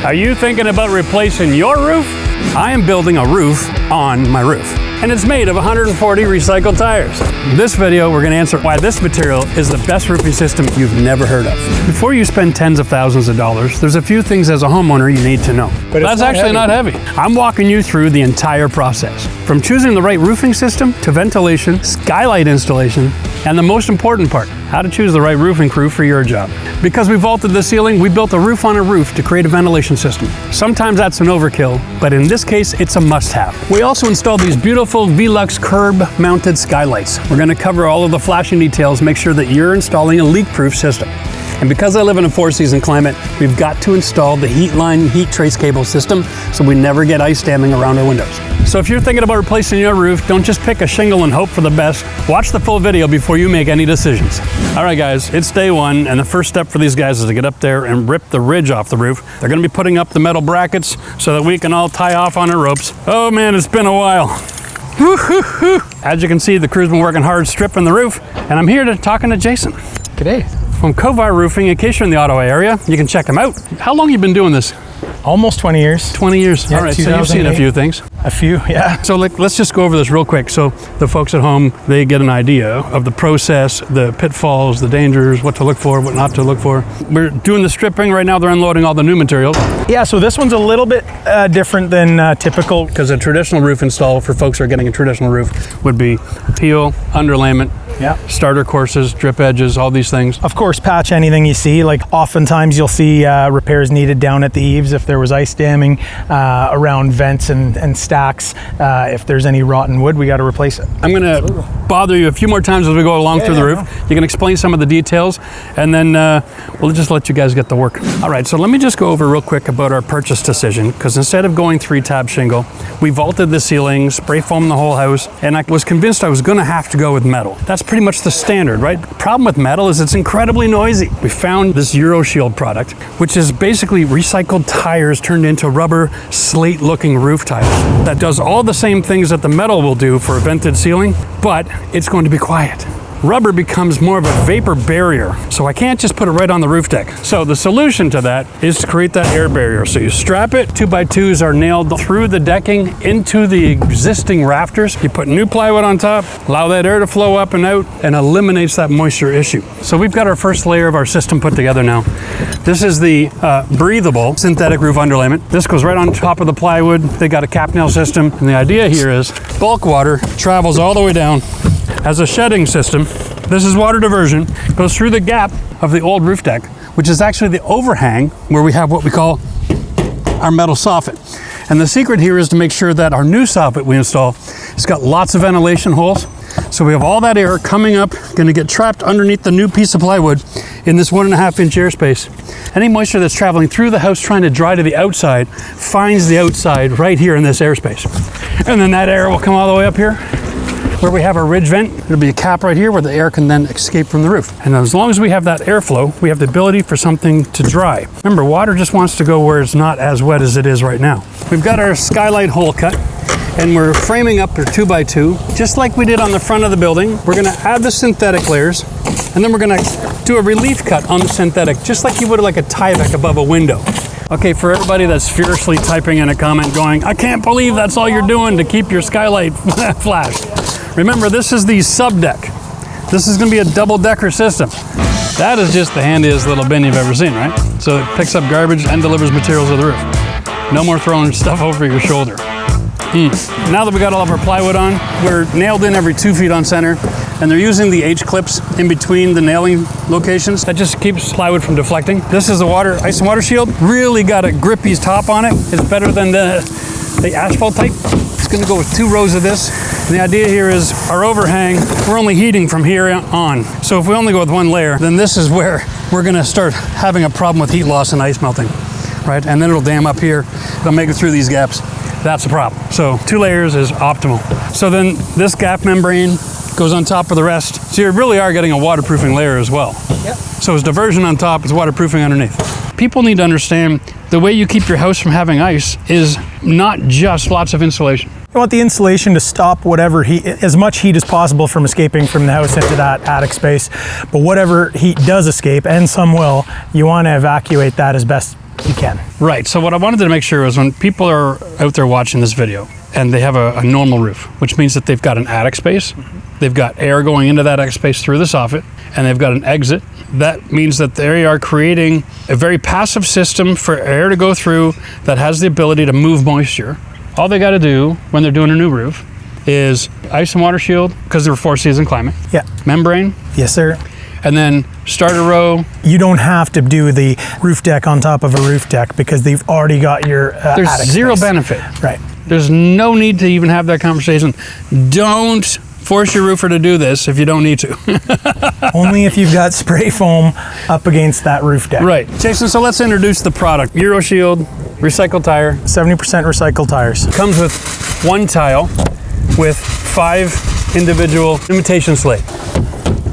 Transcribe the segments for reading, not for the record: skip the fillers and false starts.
Are you thinking about replacing your roof? I am building a roof on my roof, and it's made of 140 recycled tires. In this video, we're going to answer why this material is the best roofing system you've never heard of. Before you spend tens of thousands of dollars, there's a few things as a homeowner you need to know. But that's actually not heavy. I'm walking you through the entire process, from choosing the right roofing system to ventilation, skylight installation, and the most important part, how to choose the right roofing crew for your job. Because we vaulted the ceiling, we built a roof on a roof to create a ventilation system. Sometimes that's an overkill, but in this case, it's a must-have. We also installed these beautiful VELUX curb-mounted skylights. We're going to cover all of the flashing details, make sure that you're installing a leak-proof system. And because I live in a four-season climate, we've got to install the heat line heat trace cable system so we never get ice damming around our windows. So if you're thinking about replacing your roof, don't just pick a shingle and hope for the best. Watch the full video before you make any decisions. All right, guys, it's day one, and the first step for these guys is to get up there and rip the ridge off the roof. They're gonna be putting up the metal brackets so that we can all tie off on our ropes. Oh man, it's been a while. As you can see, the crew's been working hard stripping the roof, and I'm here talking to Jason. G'day. From Kovar Roofing. In case you're in the Ottawa area, you can check him out. How long have you been doing this? Almost 20 years. 20 years. Yeah, all right, so you've seen a few things. A few, yeah. So let's just go over this real quick so the folks at home, they get an idea of the process, the pitfalls, the dangers, what to look for, what not to look for. We're doing the stripping right now. They're unloading all the new materials. Yeah, so this one's a little bit different than typical. Because a traditional roof install for folks who are getting a traditional roof would be peel, underlayment, yeah, starter courses, drip edges, all these things. Of course, patch anything you see. Like oftentimes you'll see repairs needed down at the eaves if there was ice damming, around vents and stacks. If there's any rotten wood, we got to replace it. I'm going to bother you a few more times as we go along through the roof. You can explain some of the details, and then we'll just let you guys get to work. All right, so let me just go over real quick about our purchase decision, because instead of going 3-tab shingle, we vaulted the ceiling, spray foamed the whole house, and I was convinced I was going to have to go with metal. That's pretty much the standard, right? The problem with metal is it's incredibly noisy. We found this Euroshield product, which is basically recycled tires turned into rubber slate-looking roof tiles that does all the same things that the metal will do for a vented ceiling, but it's going to be quiet. Rubber becomes more of a vapor barrier, so I can't just put it right on the roof deck. So the solution to that is to create that air barrier. So you strap it, 2x2s are nailed through the decking into the existing rafters. You put new plywood on top, allow that air to flow up and out, and eliminates that moisture issue. So we've got our first layer of our system put together now. This is the breathable synthetic roof underlayment. This goes right on top of the plywood. They got a cap nail system, and the idea here is bulk water travels all the way down as a shedding system. This is water diversion, goes through the gap of the old roof deck, which is actually the overhang where we have what we call our metal soffit. And the secret here is to make sure that our new soffit we install has got lots of ventilation holes. So we have all that air coming up, gonna get trapped underneath the new piece of plywood in this 1.5-inch airspace. Any moisture that's traveling through the house trying to dry to the outside finds the outside right here in this airspace. And then that air will come all the way up here where we have our ridge vent. There'll be a cap right here where the air can then escape from the roof. And as long as we have that airflow, we have the ability for something to dry. Remember, water just wants to go where it's not as wet as it is right now. We've got our skylight hole cut, and we're framing up our 2x2, just like we did on the front of the building. We're gonna add the synthetic layers, and then we're gonna do a relief cut on the synthetic, just like you would like a Tyvek above a window. Okay, for everybody that's furiously typing in a comment going, I can't believe that's all you're doing to keep your skylight flashed. Remember, this is the sub deck. This is gonna be a double-decker system. That is just the handiest little bin you've ever seen, right? So it picks up garbage and delivers materials to the roof. No more throwing stuff over your shoulder. Now that we got all of our plywood on, we're nailed in every 2 feet on center, and they're using the H-clips in between the nailing locations. That just keeps plywood from deflecting. This is the ice and water shield. Really got a grippy top on it. It's better than the asphalt type. It's gonna go with 2 rows of this. And the idea here is our overhang, we're only heating from here on. So if we only go with 1 layer, then this is where we're gonna start having a problem with heat loss and ice melting, right? And then it'll dam up here. It'll make it through these gaps. That's a problem. So 2 layers is optimal. So then this gap membrane goes on top of the rest. So you really are getting a waterproofing layer as well. Yep. So it's diversion on top, it's waterproofing underneath. People need to understand the way you keep your house from having ice is not just lots of insulation. You want the insulation to stop whatever heat, as much heat as possible from escaping from the house into that attic space. But whatever heat does escape, and some will, you want to evacuate that as best you can. Right, so what I wanted to make sure was when people are out there watching this video and they have a normal roof, which means that they've got an attic space, they've got air going into that attic space through the soffit, and they've got an exit. That means that they are creating a very passive system for air to go through that has the ability to move moisture. All they got to do when they're doing a new roof is ice and water shield, because they're 4-season climate. Yeah. Membrane. Yes, sir. And then starter row. You don't have to do the roof deck on top of a roof deck because they've already got your There's attic zero space. benefit. Right. There's no need to even have that conversation. Don't force your roofer to do this if you don't need to. Only if you've got spray foam up against that roof deck. Right. Jason, so let's introduce the product. Euroshield, recycled tire. 70% recycled tires. Comes with one tile with 5 individual imitation slate.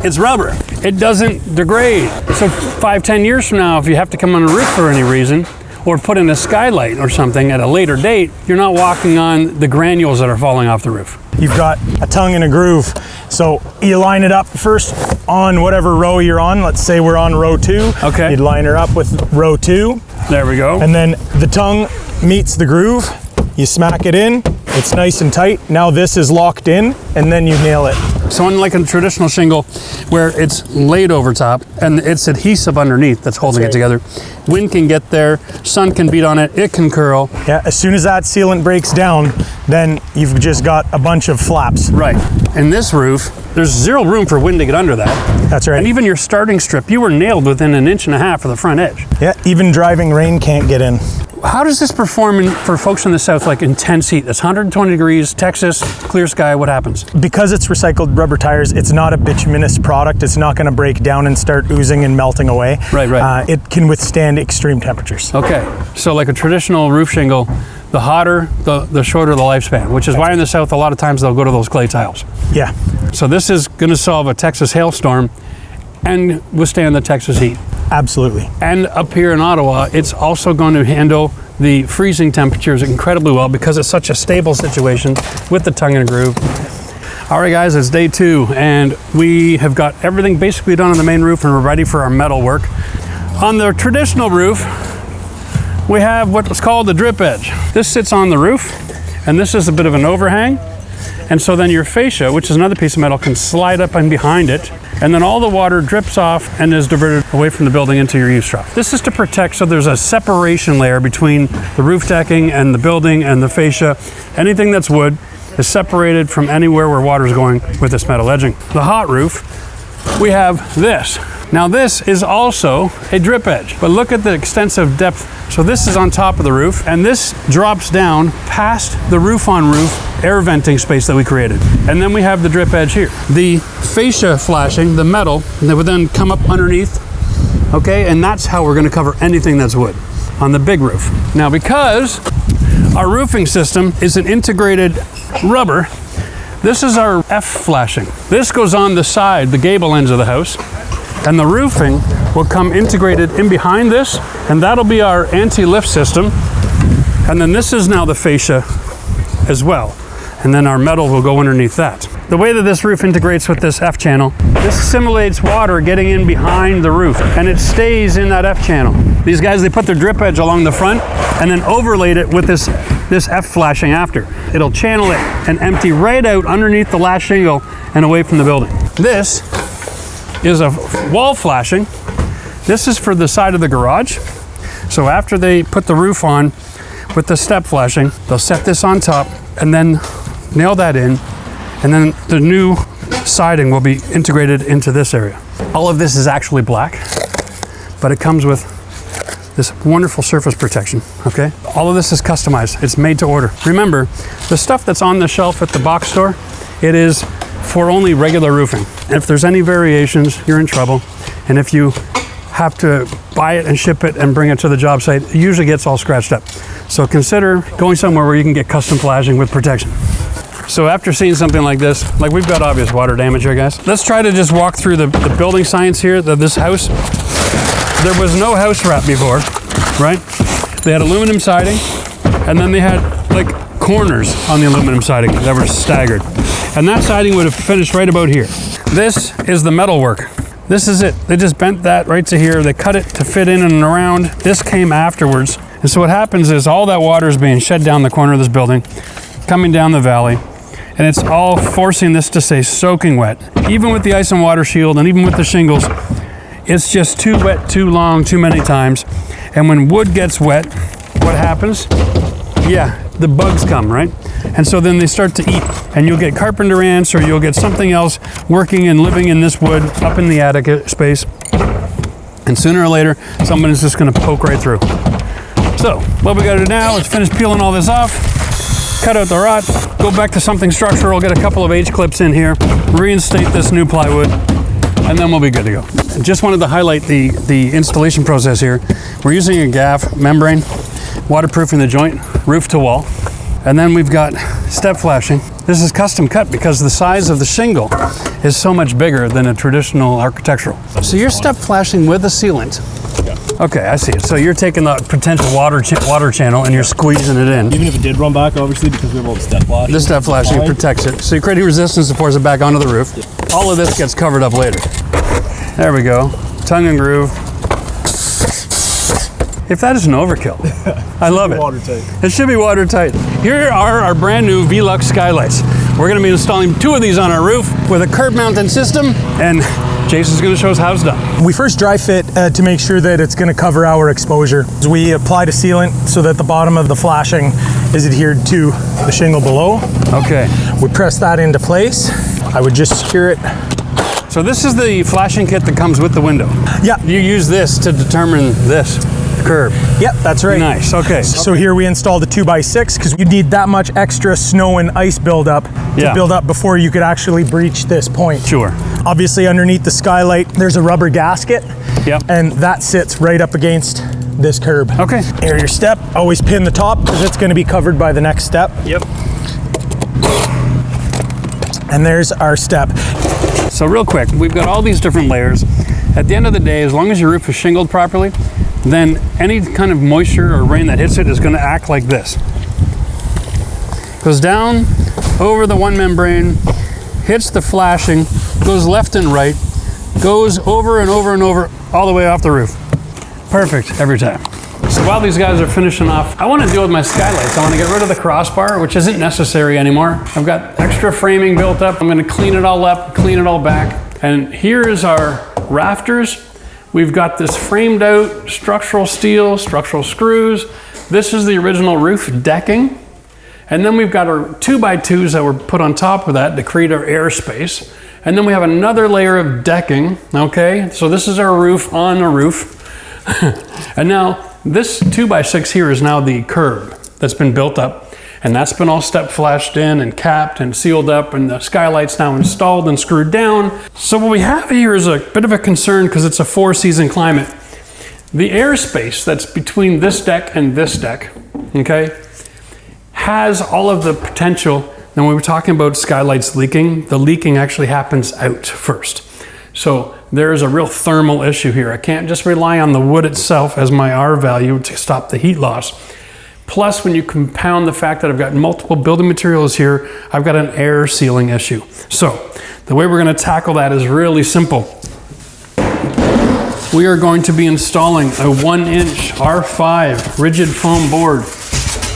It's rubber. It doesn't degrade. So 5-10 years from now, if you have to come on a roof for any reason, or put in a skylight or something at a later date, you're not walking on the granules that are falling off the roof. You've got a tongue and a groove. So you line it up first on whatever row you're on. Let's say we're on row 2. Okay. You'd line her up with row 2. There we go. And then the tongue meets the groove. You smack it in. It's nice and tight. Now this is locked in, and then you nail it. So unlike a traditional shingle where it's laid over top and it's adhesive underneath that's holding it together, wind can get there, sun can beat on it, it can curl. Yeah, as soon as that sealant breaks down, then you've just got a bunch of flaps. Right. In this roof, there's zero room for wind to get under that. That's right. And even your starting strip, you were nailed within 1.5 inches of the front edge. Yeah, even driving rain can't get in. How does this perform for folks in the south, like intense heat? It's 120 degrees, Texas, clear sky, what happens? Because it's recycled rubber tires, it's not a bituminous product. It's not going to break down and start oozing and melting away. Right. It can withstand extreme temperatures. Okay, so like a traditional roof shingle, the hotter, the shorter the lifespan, which is why in the south a lot of times they'll go to those clay tiles. Yeah. So this is going to solve a Texas hailstorm and withstand the Texas heat. Absolutely. And up here in Ottawa, it's also going to handle the freezing temperatures incredibly well because it's such a stable situation with the tongue and groove. All right, guys, it's day 2, and we have got everything basically done on the main roof, and we're ready for our metal work. On the traditional roof, we have what's called the drip edge. This sits on the roof, and this is a bit of an overhang. And so then your fascia, which is another piece of metal, can slide up and behind it, and then all the water drips off and is diverted away from the building into your eaves trough. This is to protect, so there's a separation layer between the roof decking and the building and the fascia. Anything that's wood is separated from anywhere where water is going with this metal edging. The hot roof, we have this. Now this is also a drip edge, but look at the extensive depth. So this is on top of the roof, and this drops down past the roof-on-roof air venting space that we created. And then we have the drip edge here. The fascia flashing, the metal, that would then come up underneath, okay? And that's how we're gonna cover anything that's wood on the big roof. Now, because our roofing system is an integrated rubber, this is our F flashing. This goes on the side, the gable ends of the house, and the roofing will come integrated in behind this, and that'll be our anti-lift system. And then this is now the fascia as well. And then our metal will go underneath that. The way that this roof integrates with this F channel, this simulates water getting in behind the roof, and it stays in that F channel. These guys, they put their drip edge along the front and then overlaid it with this F flashing after. It'll channel it and empty right out underneath the last shingle and away from the building. This is a wall flashing. This is for the side of the garage. So after they put the roof on with the step flashing, they'll set this on top and then nail that in, and then the new siding will be integrated into this area. All of this is actually black, but it comes with this wonderful surface protection, okay? All of this is customized. It's made to order. Remember, the stuff that's on the shelf at the box store, it is for only regular roofing. And if there's any variations, you're in trouble. And if you have to buy it and ship it and bring it to the job site, it usually gets all scratched up. So consider going somewhere where you can get custom flashing with protection. So after seeing something like this, like we've got obvious water damage here, guys. Let's try to just walk through the building science here of this house. There was no house wrap before, right? They had aluminum siding, and then they had like corners on the aluminum siding that were staggered. And that siding would have finished right about here. This is the metal work. This is it. They just bent that right to here. They cut it to fit in and around. This came afterwards. And so what happens is all that water is being shed down the corner of this building, coming down the valley, and it's all forcing this to stay soaking wet. Even with the ice and water shield and even with the shingles, it's just too wet, too long, too many times. And when wood gets wet, what happens? Yeah, the bugs come, right? And so then they start to eat, and you'll get carpenter ants or you'll get something else working and living in this wood up in the attic space. And sooner or later, someone is just gonna poke right through. So what we gotta do now is finish peeling all this off, cut out the rot, go back to something structural, get a couple of H-clips in here, reinstate this new plywood, and then we'll be good to go. I just wanted to highlight the installation process here. We're using a GAF membrane, waterproofing the joint, roof to wall. And then we've got step flashing. This is custom cut because the size of the shingle is so much bigger than a traditional architectural. So you're step flashing with a sealant. Yeah. Okay, I see it. So you're taking the potential water channel and you're squeezing it in. Even if it did run back, obviously, because we have all the step flashing. The step flashing protects it. So you're creating resistance to force it back onto the roof. Yeah. All of this gets covered up later. There we go. Tongue and groove. If that isn't overkill, I love it. Watertight. It should be watertight. Here are our brand new VELUX skylights. We're gonna be installing 2 of these on our roof with a curb mounted system, and Jason's gonna show us how it's done. We first dry fit to make sure that it's gonna cover our exposure. We applied a sealant so that the bottom of the flashing is adhered to the shingle below. Okay. We press that into place. I would just secure it. So this is the flashing kit that comes with the window. Yeah. You use this to determine this curb. Yep, that's right. Nice, okay. So here we installed a 2x6 because you need that much extra snow and ice buildup to build up before you could actually breach this point. Sure. Obviously underneath the skylight, there's a rubber gasket. Yep. And that sits right up against this curb. Okay. Here your step, always pin the top because it's going to be covered by the next step. Yep. And there's our step. So real quick, we've got all these different layers. At the end of the day, as long as your roof is shingled properly, then any kind of moisture or rain that hits it is going to act like this. Goes down over the one membrane, hits the flashing, goes left and right, goes over and over and over, all the way off the roof. Perfect every time. So while these guys are finishing off, I want to deal with my skylights. I want to get rid of the crossbar, which isn't necessary anymore. I've got extra framing built up. I'm going to clean it all up, clean it all back. And here is our rafters. We've got this framed out structural steel, structural screws. This is the original roof decking. And then we've got our 2x2s that were put on top of that to create our airspace. And then we have another layer of decking, okay? So this is our roof on a roof. And now this 2x6 here is now the curb that's been built up. And that's been all step flashed in and capped and sealed up, and the skylight's now installed and screwed down. So what we have here is a bit of a concern because it's a 4-season climate. The airspace that's between this deck and this deck, okay, has all of the potential. Now when we're talking about skylights leaking, the leaking actually happens out first. So there's a real thermal issue here. I can't just rely on the wood itself as my R value to stop the heat loss. Plus, when you compound the fact that I've got multiple building materials here, I've got an air sealing issue. So the way we're going to tackle that is really simple. We are going to be installing a 1-inch R5 rigid foam board,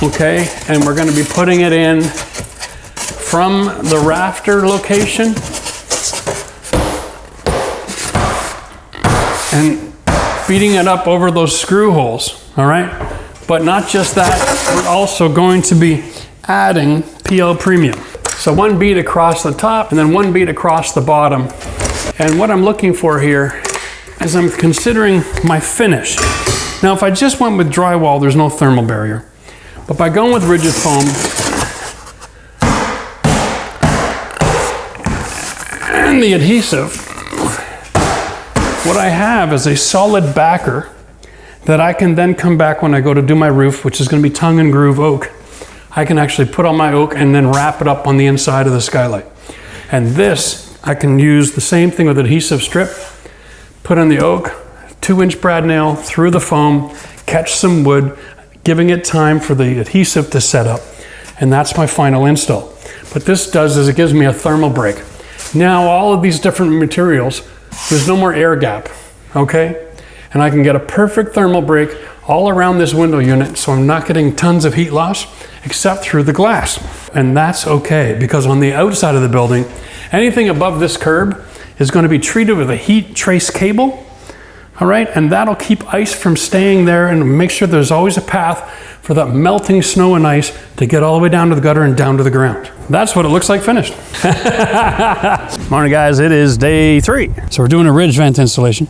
okay? And we're going to be putting it in from the rafter location and feeding it up over those screw holes, all right? But not just that, we're also going to be adding PL Premium. So 1 bead across the top and then 1 bead across the bottom. And what I'm looking for here is I'm considering my finish. Now, if I just went with drywall, there's no thermal barrier. But by going with rigid foam and the adhesive, what I have is a solid backer that I can then come back when I go to do my roof, which is going to be tongue and groove oak. I can actually put on my oak and then wrap it up on the inside of the skylight. And this, I can use the same thing with adhesive strip, put in the oak, 2-inch brad nail through the foam, catch some wood, giving it time for the adhesive to set up. And that's my final install. What this does is it gives me a thermal break. Now all of these different materials there's no more air gap, okay? And I can get a perfect thermal break all around this window unit, so I'm not getting tons of heat loss except through the glass. And that's okay, because on the outside of the building, anything above this curb is going to be treated with a heat trace cable, all right? And that'll keep ice from staying there and make sure there's always a path for that melting snow and ice to get all the way down to the gutter and down to the ground. That's what it looks like finished. Morning guys, it is day 3. So we're doing a ridge vent installation.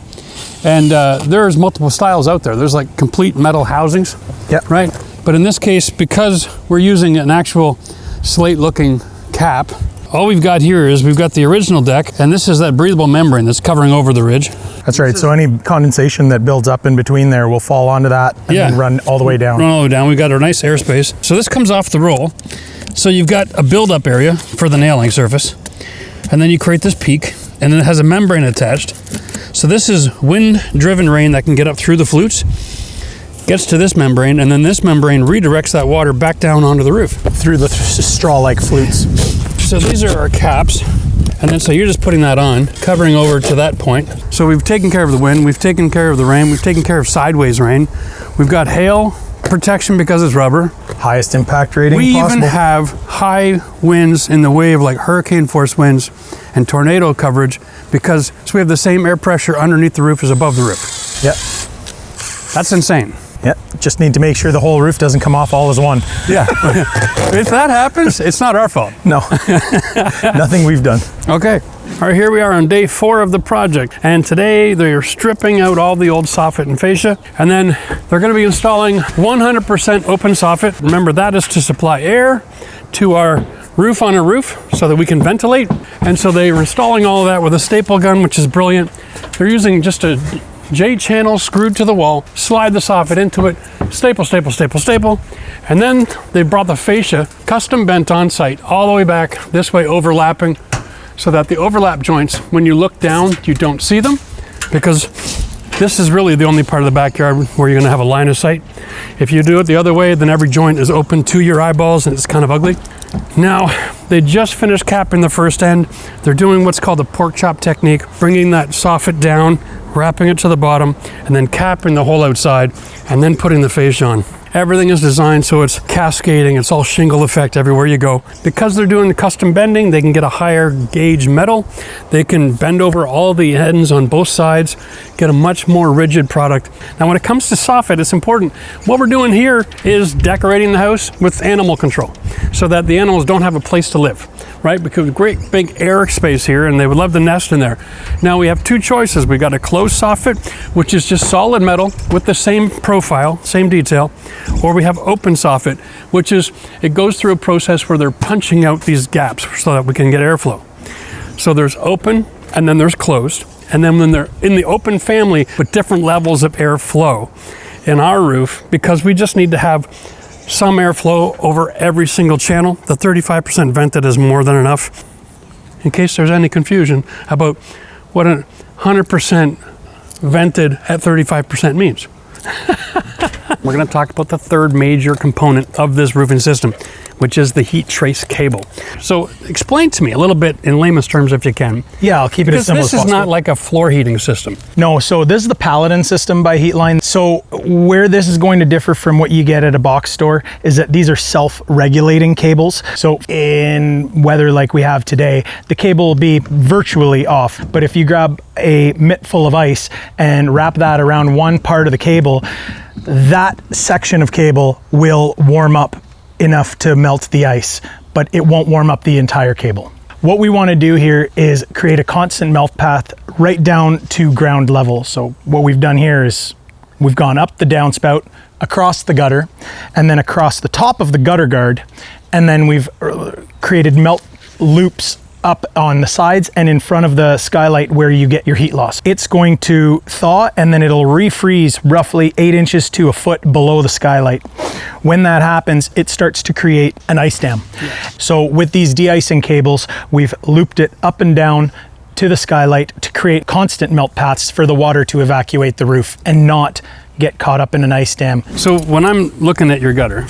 And there's multiple styles out there. There's like complete metal housings, Yep. right? But in this case, because we're using an actual slate looking cap, all we've got here is we've got the original deck, and this is that breathable membrane that's covering over the ridge. That's right. So any condensation that builds up in between there will fall onto that and then run all the way down. Run all the way down. We've got our nice airspace. So this comes off the roll. So you've got a build-up area for the nailing surface, and then you create this peak, and then it has a membrane attached. So this is wind-driven rain that can get up through the flutes, gets to this membrane, and then this membrane redirects that water back down onto the roof. Through the straw-like flutes. So these are our caps, and then so you're just putting that on, covering over to that point. So we've taken care of the wind, we've taken care of the rain, we've taken care of sideways rain. We've got hail protection because it's rubber. Highest impact rating We possible. even have high winds in the way of like hurricane force winds and tornado coverage because so we have the same air pressure underneath the roof as above the roof. Yep. That's insane. Yep. Just need to make sure the whole roof doesn't come off all as one. Yeah. If that happens, it's not our fault. No. Nothing we've done. Okay. All right, here we are on day 4 of the project. And today they're stripping out all the old soffit and fascia. And then they're going to be installing 100% open soffit. Remember, that is to supply air to our roof on a roof so that we can ventilate. And so they were installing all of that with a staple gun, which is brilliant. They're using just a J channel screwed to the wall, slide the soffit into it, staple, staple, staple, staple. And then they brought the fascia custom bent on site all the way back this way, overlapping, so that the overlap joints, when you look down, you don't see them, because this is really the only part of the backyard where you're gonna have a line of sight. If you do it the other way, then every joint is open to your eyeballs and it's kind of ugly. Now, they just finished capping the first end. They're doing what's called a pork chop technique, bringing that soffit down, wrapping it to the bottom, and then capping the whole outside, and then putting the fascia on. Everything is designed so it's cascading, it's all shingle effect everywhere you go. Because they're doing the custom bending, they can get a higher gauge metal. They can bend over all the ends on both sides, get a much more rigid product. Now when it comes to soffit, it's important. What we're doing here is decorating the house with animal control so that the animals don't have a place to live, right? Because great big air space here and they would love to nest in there. Now we have 2 choices. We got a closed soffit, which is just solid metal with the same profile, same detail, or we have open soffit, which is, it goes through a process where they're punching out these gaps so that we can get airflow. So there's open and then there's closed. And then when they're in the open family with different levels of airflow in our roof, because we just need to have some airflow over every single channel, the 35% vented is more than enough. In case there's any confusion about what a 100% vented at 35% means. We're going to talk about the third major component of this roofing system, which is the heat trace cable. So explain to me a little bit in layman's terms if you can. Yeah, I'll keep it as simple as possible. This is not like a floor heating system. No, so this is the Paladin system by Heatline. So where this is going to differ from what you get at a box store is that these are self-regulating cables. So in weather like we have today, the cable will be virtually off. But if you grab a mitt full of ice and wrap that around one part of the cable, that section of cable will warm up enough to melt the ice, but it won't warm up the entire cable. What we want to do here is create a constant melt path right down to ground level. So what we've done here is we've gone up the downspout, across the gutter, and then across the top of the gutter guard, and then we've created melt loops up on the sides and in front of the skylight where you get your heat loss. It's going to thaw and then it'll refreeze roughly 8 inches to a foot below the skylight. When that happens, it starts to create an ice dam. Yeah. So with these de-icing cables, we've looped it up and down to the skylight to create constant melt paths for the water to evacuate the roof and not get caught up in an ice dam. So when I'm looking at your gutter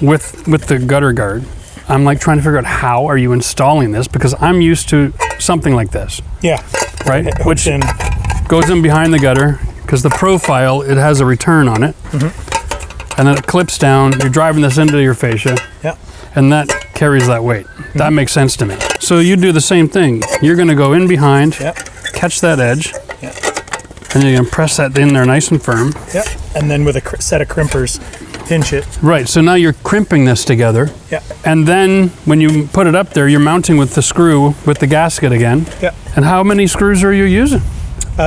with the gutter guard, I'm like trying to figure out how are you installing this, because I'm used to something like this, Yeah. right? It Which hooks in. goes in behind the gutter, because the profile, it has a return on it. And then it clips down. You're driving this into your fascia, Yeah. and that carries that weight. That makes sense to me. So you do the same thing. You're going to go in behind, Yep. catch that edge, Yep. and you're going to press that in there nice and firm. Yep. And then with a set of crimpers, pinch it. Right, so now you're crimping this together. Yeah. And then when you put it up there, you're mounting with the screw with the gasket again. Yeah. And how many screws are you using?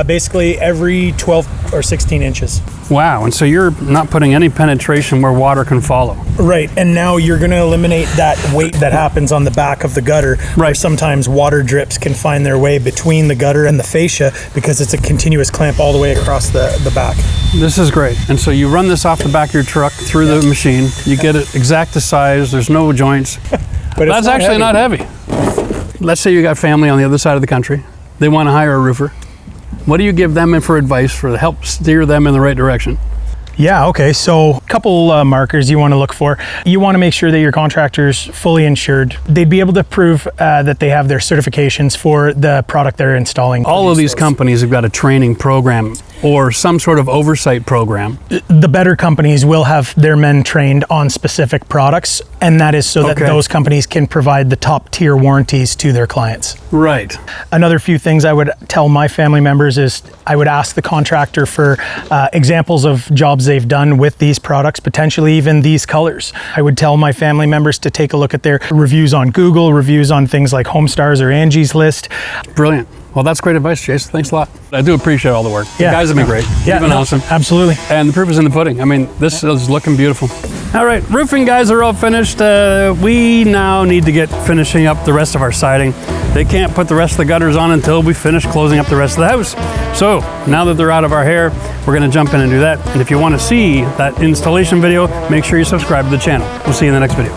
Basically every 12 or 16 inches. Wow, and so you're not putting any penetration where water can follow. Right, and now you're going to eliminate that weight that happens on the back of the gutter. Where Right. sometimes water drips can find their way between the gutter and the fascia because it's a continuous clamp all the way across the back. This is great. And so you run this off the back of your truck through the machine. You get it exact to size. There's no joints. But That's actually not heavy. Let's say you got family on the other side of the country. They want to hire a roofer. What do you give them for advice for to help steer them in the right direction? Yeah, okay. So a couple markers you want to look for. You want to make sure that your contractor's fully insured. They'd be able to prove that they have their certifications for the product they're installing. All of these companies have got a training program or some sort of oversight program. The better companies will have their men trained on specific products, and that is so that Okay. those companies can provide the top tier warranties to their clients. Right. Another few things I would tell my family members is I would ask the contractor for examples of jobs they've done with these products, potentially even these colors. I would tell my family members to take a look at their reviews on Google, reviews on things like HomeStars or Angie's List. Brilliant. Well, that's great advice, Chase. Thanks a lot. I do appreciate all the work. Yeah. You guys have been great. You've been awesome. Absolutely. And the proof is in the pudding. I mean, this is looking beautiful. All right, roofing guys are all finished. We now need to get finishing up the rest of our siding. They can't put the rest of the gutters on until we finish closing up the rest of the house. So now that they're out of our hair, we're gonna jump in and do that. And if you wanna see that installation video, make sure you subscribe to the channel. We'll see you in the next video.